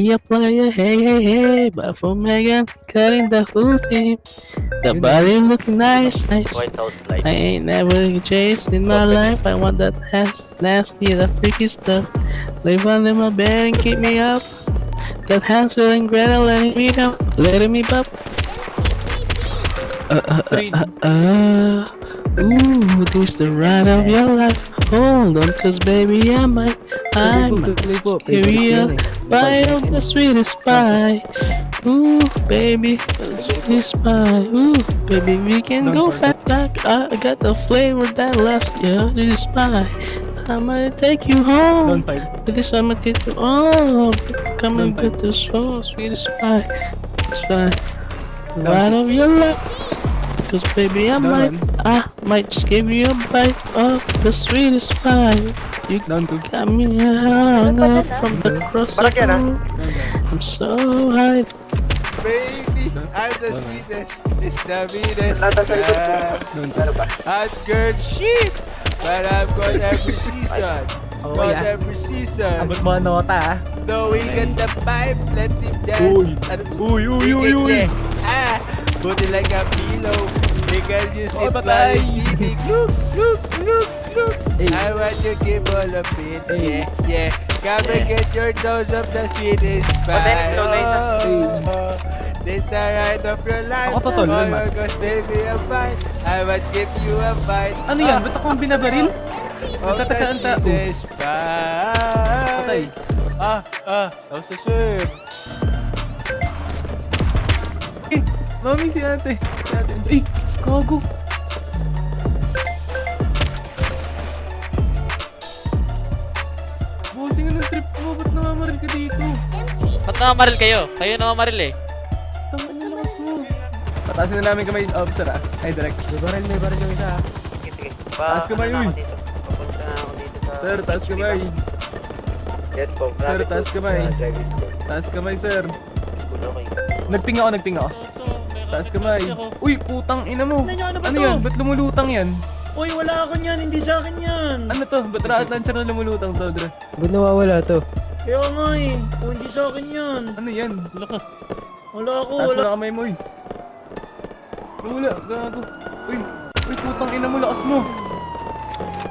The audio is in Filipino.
Yeah, player, hey, but for Megan, cutting the whole team. The body looking nice. White House light. I ain't never chased in my life. I want that nasty, the freaky stuff. Live under my bed and keep me up. That hands feeling great, letting me down, letting me pop. Ooh, this the ride of your life. Hold on, cause baby, I'm scary. Pie of the sweetest pie. Ooh, baby, the sweetest pie. Ooh, baby, we can go fat back. I got the flavor that lasts. Yeah, this pie. I'ma take you home. With this, I'ma take you home. Come and get this so sweetest pie. It's fine. Ride of your life. Cause baby, I might just give you a bite of the sweetest pie. You got me hung up from the cross of the room. I'm so high. Baby, I'm the sweetest, it's the meanest. Hot girl shit! But I'm gone every season. Gone every season. Abot mo ang nota, ah. No, we get the pipe, let him dance. Uy. Put it like a pillow. Because you sit by sleeping. Look. I want to give all of it. Yeah. Come and get your dose of the sweetest pie. This the ride of your life. Ako totoo nun, man. Cause baby, I'm fine. I want to give you a bite. Ano yan? Ba't akong binabaril? Of the Nagtatakaan tao. sweetest Patay. pie. How's the soup? Mami si ate. Ay, gago. Bossing, anong trip mo? Ba't namamaril ka dito? Ba't nakamaril kayo? Kayo nakamaril eh. Tama na lakas mo. Patasin na namin kamay, officer, ah. Ay, direct. May baril yung isa, ah. Sige. Taas kamay, uy. Papunta na ako dito sa... Sir, taas kamay. Yan po. Sir, taas kamay. Taas kamay, sir. Nagping ako. Taas kamay. Uy, putang ina mo. Ano yan? Ba't lumulutang yan? Uy, wala ako niyan, hindi sa akin yan. Ano to? Ba't rocket launcher na lumulutang to, Dre? Ba't nawawala to? Kaya nga eh, kung hindi sa akin yan. Ano yan? Wala ako, Taas mo wala. na kamay mo, uy. Wala, gago. Uy, putang ina mo, lakas mo.